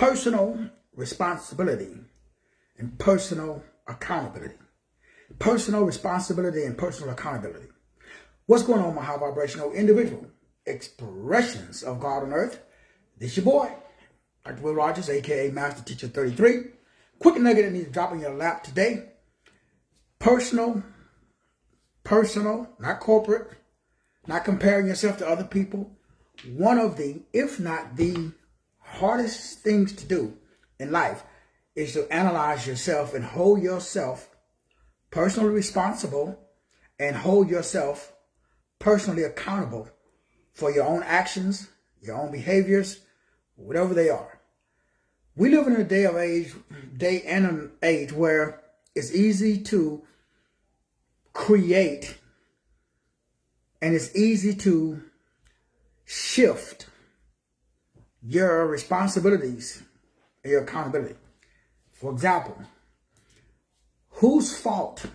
personal responsibility and personal accountability. Personal responsibility and personal accountability. What's going on, my high vibrational individual expressions of God on earth? This your boy, Dr. Will Rogers, aka Master Teacher 33. Quick nugget that needs to drop in your lap today. Personal, not corporate, not comparing yourself to other people. One of the, if not the hardest things to do in life is to analyze yourself and hold yourself personally responsible and hold yourself personally accountable for your own actions, your own behaviors, whatever they are. We live in a day and an age where it's easy to create and it's easy to shift your responsibilities and your accountability. For example, whose fault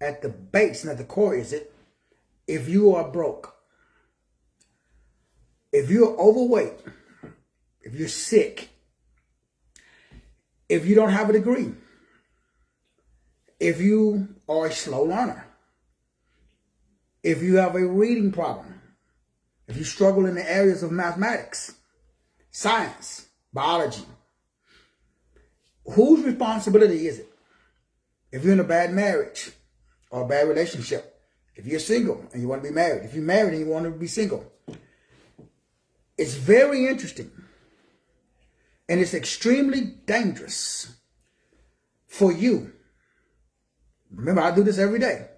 at the base and at the core is it if you are broke, if you're overweight, if you're sick, if you don't have a degree, if you are a slow learner, if you have a reading problem, if you struggle in the areas of mathematics, science, biology, whose responsibility is it? If you're in a bad marriage or a bad relationship, if you're single and you want to be married, if you're married and you want to be single, it's very interesting and it's extremely dangerous for you. Remember, I do this every day.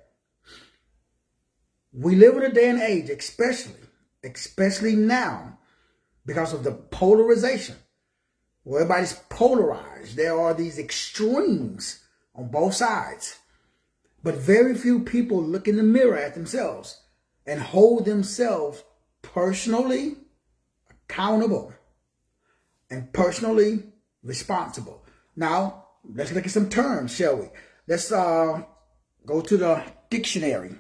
We live in a day and age, especially now, because of the polarization, where everybody's polarized. There are these extremes on both sides. But very few people look in the mirror at themselves and hold themselves personally accountable and personally responsible. Now, let's look at some terms, shall we? Let's go to the dictionary.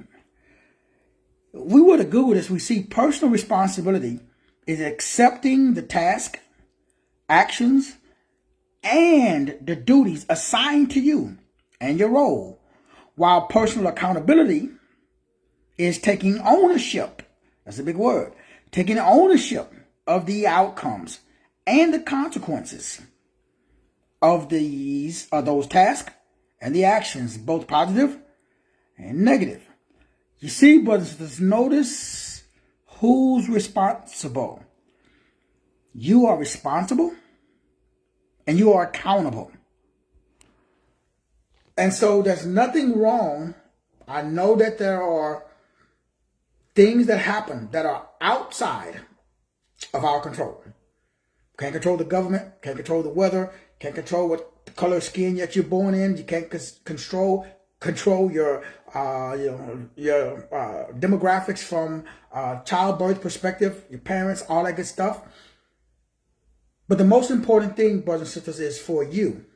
If we were to Google this, we see personal responsibility is accepting the task, actions, and the duties assigned to you and your role, while personal accountability is taking ownership. That's a big word. Taking ownership of the outcomes and the consequences of those tasks and the actions, both positive and negative. You see, brothers, notice who's responsible. You are responsible and you are accountable. And so there's nothing wrong. I know that there are things that happen that are outside of our control. Can't control the government, can't control the weather, can't control what color of skin that you're born in. You can't control your demographics from childbirth perspective, your parents, all that good stuff. But the most important thing, brothers and sisters, is for you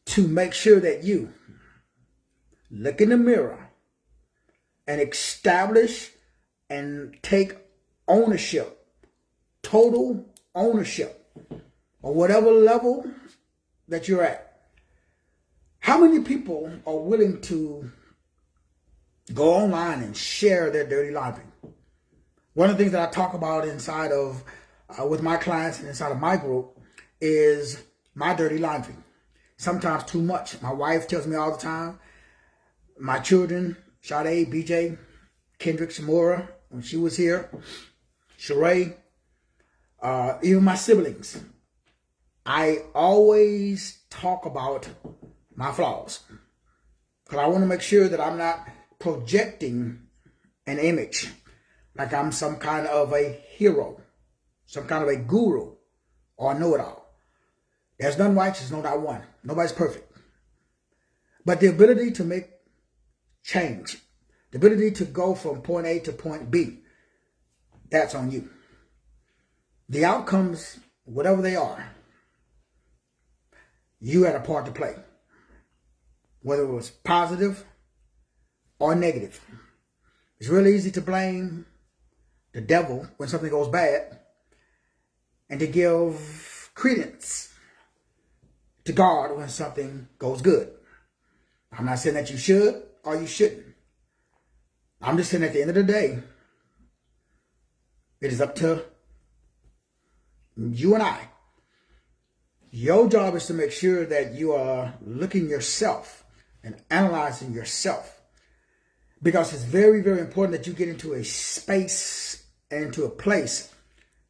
to make sure that you look in the mirror and establish and take ownership, total ownership, or whatever level that you're at. How many people are willing to go online and share their dirty laundry? One of the things that I talk about inside of, with my clients and inside of my group is my dirty laundry. Sometimes too much. My wife tells me all the time. My children, Sade, BJ, Kendrick, Samora, when she was here, Sheree, even my siblings. I always talk about my flaws because I want to make sure that I'm not projecting an image like I'm some kind of a hero, some kind of a guru or a know-it-all. There's none righteous, no, not one. Nobody's perfect. But the ability to make change, the ability to go from point A to point B, that's on you. The outcomes, whatever they are, you had a part to play. Whether it was positive or negative. It's really easy to blame the devil when something goes bad and to give credence to God when something goes good. I'm not saying that you should or you shouldn't. I'm just saying at the end of the day, it is up to you and I. Your job is to make sure that you are looking yourself and analyzing yourself. Because it's very, very important that you get into a space and into a place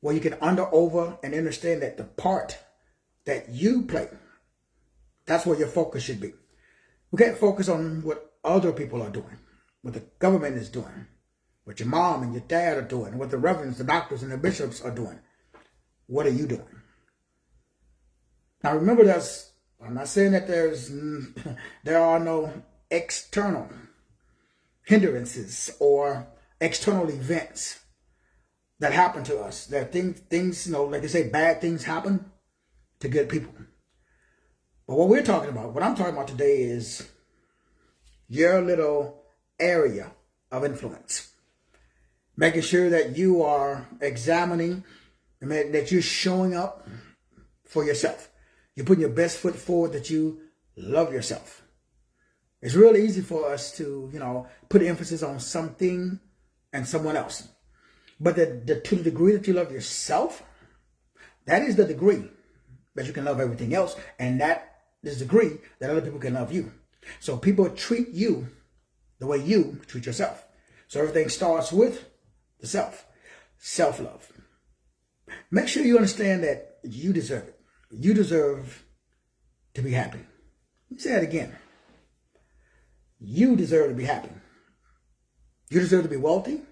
where you can over, and understand that the part that you play, that's where your focus should be. We can't focus on what other people are doing, what the government is doing, what your mom and your dad are doing, what the reverends, the doctors, and the bishops are doing. What are you doing? Now remember, I'm not saying that there are no external hindrances or external events that happen to us. There are things, like they say, bad things happen to good people. But what I'm talking about today is your little area of influence. Making sure that you are examining, that you're showing up for yourself. You're putting your best foot forward, that you love yourself. It's really easy for us to, put emphasis on something and someone else. But to the degree that you love yourself, that is the degree that you can love everything else. And that is the degree that other people can love you. So people treat you the way you treat yourself. So everything starts with the self. Self-love. Make sure you understand that you deserve it. You deserve to be happy. Let me say that again. You deserve to be happy. You deserve to be wealthy.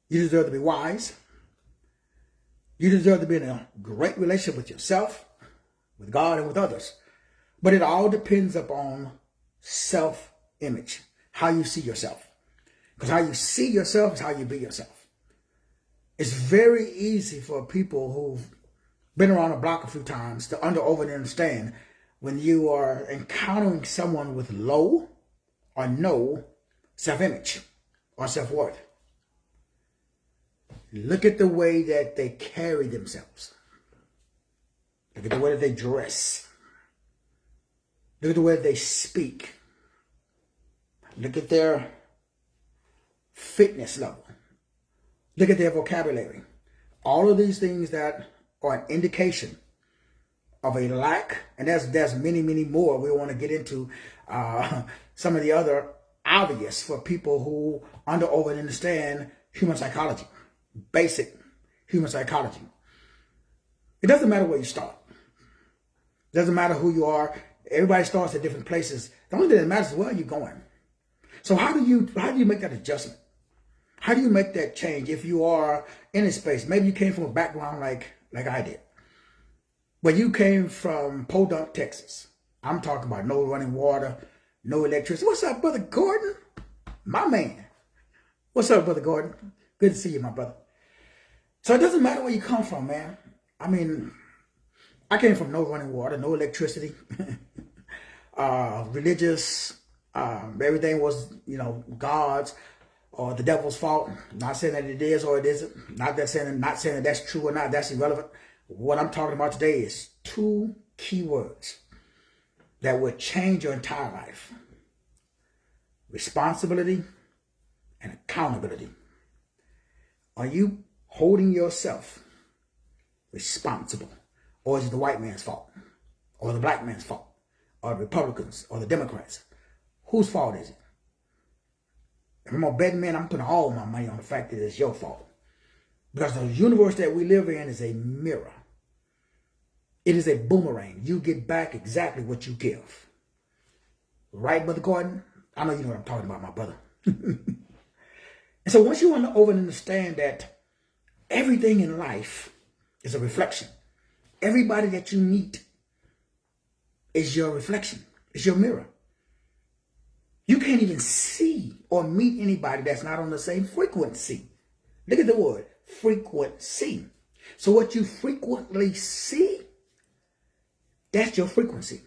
You deserve to be wise. You deserve to be in a great relationship with yourself, with God, and with others. But it all depends upon self-image, how you see yourself. Because how you see yourself is how you be yourself. It's very easy for people who've been around the block a few times to over and understand when you are encountering someone with low or no self-image or self-worth. Look at the way that they carry themselves. Look at the way that they dress. Look at the way that they speak. Look at their fitness level. Look at their vocabulary. All of these things that are an indication of a lack, and there's many, many more. We want to get into some of the other obvious for people who over and understand human psychology. Basic human psychology. It doesn't matter where you start. It doesn't matter who you are. Everybody starts at different places. The only thing that matters is where you're going. So how do you make that adjustment? How do you make that change if you are in a space? Maybe you came from a background like I did. But you came from Podunk, Texas. I'm talking about no running water, no electricity. What's up, Brother Gordon? My man. What's up, Brother Gordon? Good to see you, my brother. So it doesn't matter where you come from, man. I mean, I came from no running water, no electricity, religious, everything was, God's or the devil's fault. Not saying that it is or it isn't. Not saying that that's true or not. That's irrelevant. What I'm talking about today is 2 key words that will change your entire life. Responsibility and accountability. Are you holding yourself responsible? Or is it the white man's fault? Or the black man's fault? Or the Republicans? Or the Democrats? Whose fault is it? If I'm a betting man, I'm putting all my money on the fact that it's your fault. Because the universe that we live in is a mirror. It is a boomerang. You get back exactly what you give. Right, Brother Gordon? I know you know what I'm talking about, my brother. And so once you understand that everything in life is a reflection. Everybody that you meet is your reflection. It's your mirror. You can't even see or meet anybody that's not on the same frequency. Look at the word, frequency. So what you frequently see, that's your frequency.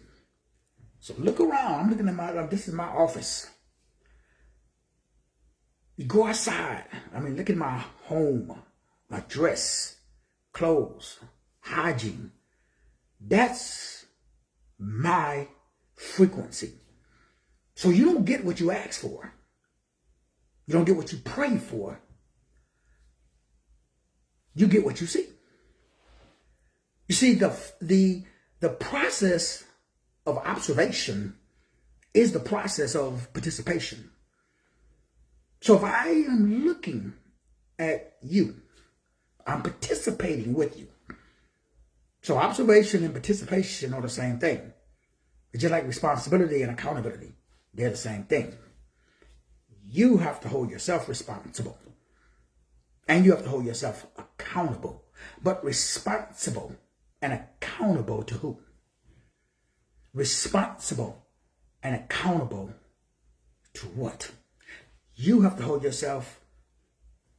So look around. I'm looking at this is my office. You go outside. Look at my home, my dress, clothes, hygiene. That's my frequency. So you don't get what you ask for. You don't get what you pray for. You get what you see. You see, the process of observation is the process of participation. So if I am looking at you, I'm participating with you. So observation and participation are the same thing. It's just like responsibility and accountability. They're the same thing. You have to hold yourself responsible. And you have to hold yourself accountable. But responsible and accountable to who? Responsible and accountable to what? You have to hold yourself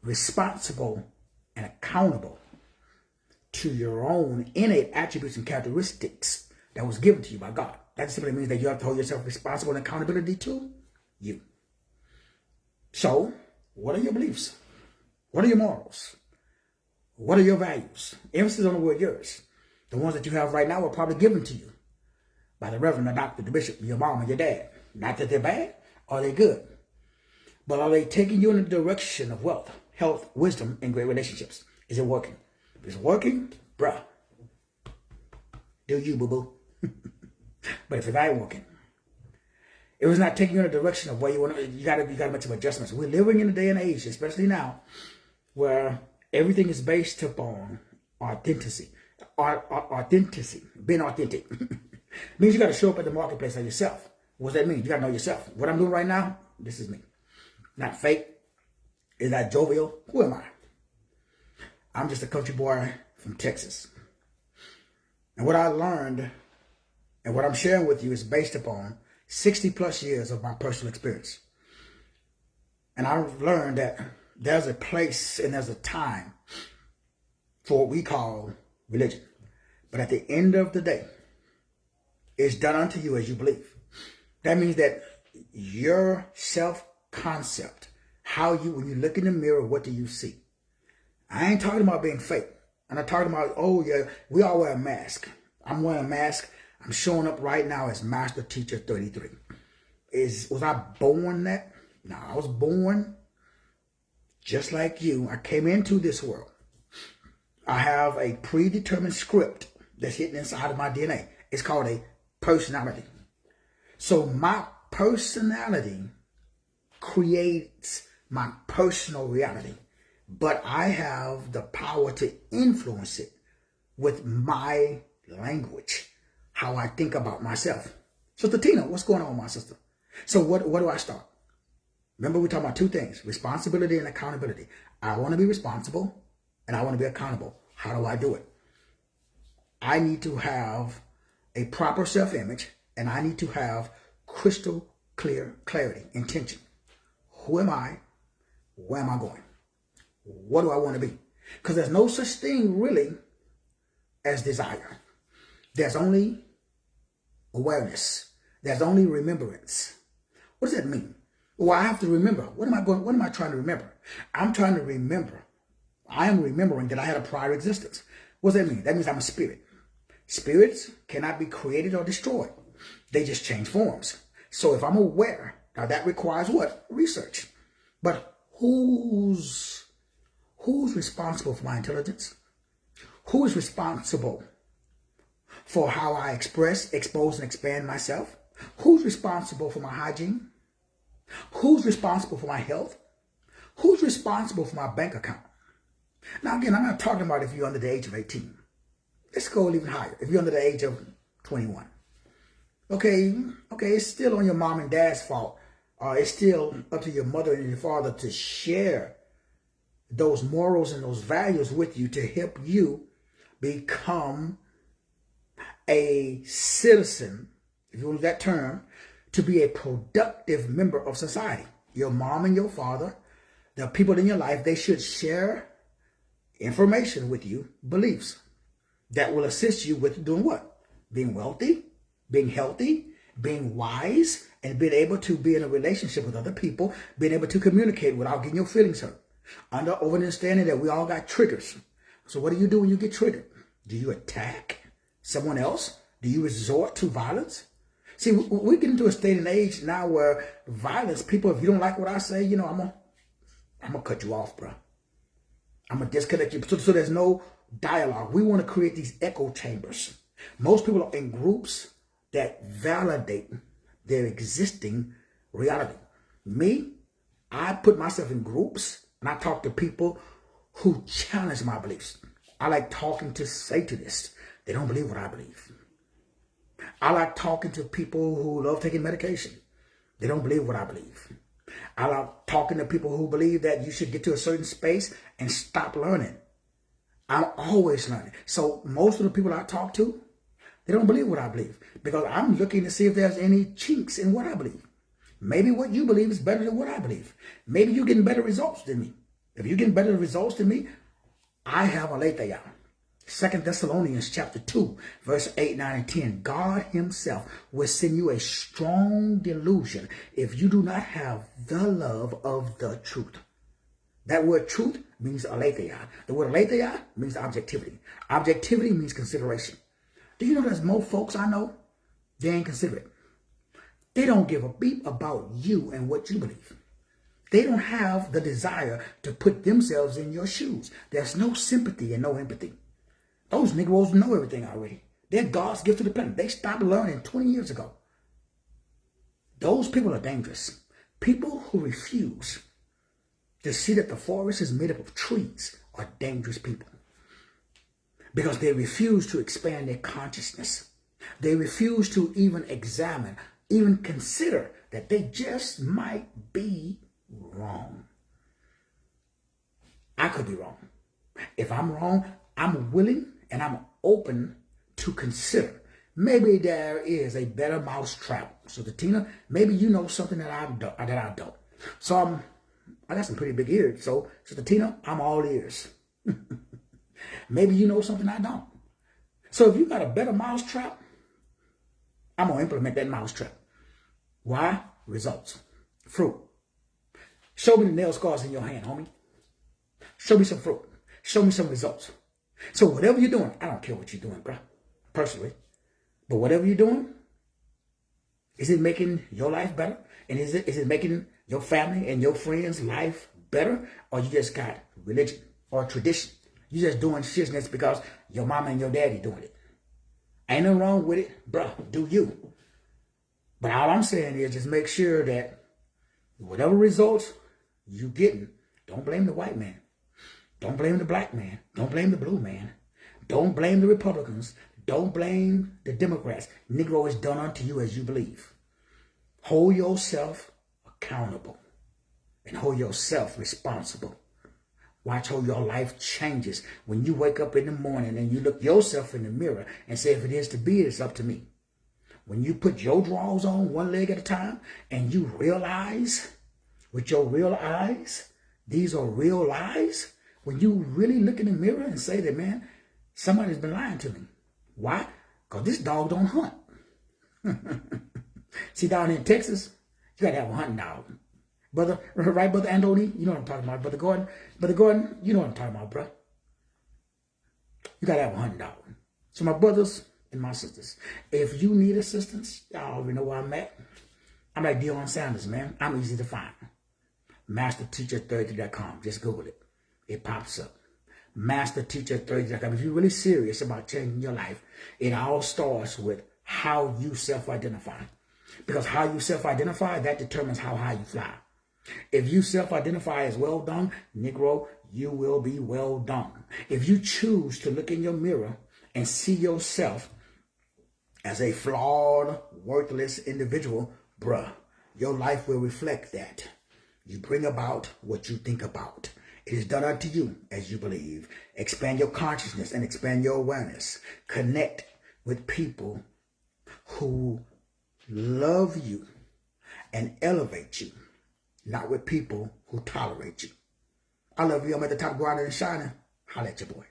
responsible and accountable to your own innate attributes and characteristics that was given to you by God. That simply means that you have to hold yourself responsible and accountability to you. So, what are your beliefs? What are your morals? What are your values? Emphasis on the word yours. The ones that you have right now were probably given to you by the reverend, the doctor, the bishop, your mom, and your dad. Not that they're bad, or they're good. But are they taking you in the direction of wealth, health, wisdom, and great relationships? Is it working? If it's working, bruh, do you, boo-boo. But if it ain't working, if it's not taking you in the direction of where you want to, you gotta make some adjustments. We're living in a day and age, especially now, where everything is based upon authenticity. Authenticity, being authentic. Means you got to show up at the marketplace as yourself. What does that mean? You got to know yourself. What I'm doing right now, this is me. Not fake. Is that jovial? Who am I? I'm just a country boy from Texas. And what I learned and what I'm sharing with you is based upon 60 plus years of my personal experience. And I've learned that there's a place and there's a time for what we call religion. But at the end of the day, it's done unto you as you believe. That means that your self-concept, how you, when you look in the mirror, what do you see? I ain't talking about being fake. I'm not talking about, oh yeah, we all wear a mask. I'm wearing a mask. I'm showing up right now as Master Teacher 33. Was I born that? No, I was born just like you. I came into this world. I have a predetermined script that's hidden inside of my DNA. It's called a personality. So my personality creates my personal reality, but I have the power to influence it with my language, how I think about myself. Sister Tina, what's going on, my sister? So what do I start? Remember, we're talking about two things, responsibility and accountability. I want to be responsible and I want to be accountable. How do I do it? I need to have a proper self-image, and I need to have crystal clear clarity, intention. Who am I? Where am I going? What do I want to be? Because there's no such thing really as desire. There's only awareness. There's only remembrance. What does that mean? Well, I have to remember. What am I trying to remember? I'm trying to remember. I am remembering that I had a prior existence. What does that mean? That means I'm a spirit. Spirits cannot be created or destroyed. They just change forms. So if I'm aware, now that requires what? Research. But who's responsible for my intelligence? Who is responsible for how I express, expose, and expand myself? Who's responsible for my hygiene? Who's responsible for my health? Who's responsible for my bank account? Now again, I'm not talking about if you're under the age of 18. Let's go even higher. If you're under the age of 21. Okay, it's still on your mom and dad's fault. It's still up to your mother and your father to share those morals and those values with you to help you become a citizen, if you use that term, to be a productive member of society. Your mom and your father, the people in your life, they should share information with you, beliefs that will assist you with doing what? Being wealthy, being healthy, being wise, and being able to be in a relationship with other people, being able to communicate without getting your feelings hurt. Over understanding that we all got triggers. So what do you do when you get triggered? Do you attack? someone else? Do you resort to violence? See, we get into a state and age now where violence, people, if you don't like what I say, you know, I'm gonna cut you off, bro. I'm gonna disconnect you. So there's no dialogue. We want to create these echo chambers. Most people are in groups that validate their existing reality. Me, I put myself in groups and I talk to people who challenge my beliefs. I like talking to Satanists. They don't believe what I believe. I like talking to people who love taking medication. They don't believe what I believe. I like talking to people who believe that you should get to a certain space and stop learning. I'm always learning. So most of the people I talk to, they don't believe what I believe because I'm looking to see if there's any chinks in what I believe. Maybe what you believe is better than what I believe. Maybe you're getting better results than me. If you're getting better results than me, I have aletheia. 2 Thessalonians chapter 2, verse 8, 9, and 10. God himself will send you a strong delusion if you do not have the love of the truth. That word truth means aletheia. The word aletheia means objectivity. Objectivity means consideration. Do you know there's more folks I know? They ain't considerate. They don't give a beep about you and what you believe. They don't have the desire to put themselves in your shoes. There's no sympathy and no empathy. Those Negroes know everything already. They're God's gift to the planet. They stopped learning 20 years ago. Those people are dangerous. People who refuse to see that the forest is made up of trees are dangerous people. Because they refuse to expand their consciousness. They refuse to even examine, even consider that they just might be wrong. I could be wrong. If I'm wrong, I'm willing and I'm open to consider. Maybe there is a better mousetrap. So Tina, maybe you know something that I don't. So I got some pretty big ears. So Tina, I'm all ears. Maybe you know something I don't. So if you got a better mousetrap, I'm going to implement that mousetrap. Why? Results. Fruit. Show me the nail scars in your hand, homie. Show me some fruit. Show me some results. So whatever you're doing, I don't care what you're doing, bro, personally. But whatever you're doing, is it making your life better? And is it making your family and your friends' life better? Or you just got religion or tradition? You just doing shit because your mama and your daddy doing it. Ain't nothing wrong with it, bro. Do you? But all I'm saying is just make sure that whatever results you getting, don't blame the white man. Don't blame the black man. Don't blame the blue man. Don't blame the Republicans. Don't blame the Democrats. Negro is done unto you as you believe. Hold yourself accountable and hold yourself responsible. Watch how your life changes when you wake up in the morning and you look yourself in the mirror and say, if it is to be, it's up to me. When you put your drawers on one leg at a time and you realize with your real eyes, these are real lies. When you really look in the mirror and say that, man, somebody's been lying to me. Why? Because this dog don't hunt. See, down in Texas, you got to have a hunting dog. Brother, right, Brother Andoni? You know what I'm talking about. Brother Gordon, you know what I'm talking about, bro. You got to have a hunting dog. So my brothers and my sisters, if you need assistance, y'all already know where I'm at. I'm like Deion Sanders, man. I'm easy to find. MasterTeacher33.com. Just Google it. It pops up. MasterTeacher33.com. If you're really serious about changing your life, it all starts with how you self-identify. Because how you self-identify, that determines how high you fly. If you self-identify as well done, Negro, you will be well done. If you choose to look in your mirror and see yourself as a flawed, worthless individual, bruh, your life will reflect that. You bring about what you think about. It is done unto you as you believe. Expand your consciousness and expand your awareness. Connect with people who love you and elevate you, not with people who tolerate you. I love you. I'm at the top, grinding and shining. Holla at your boy.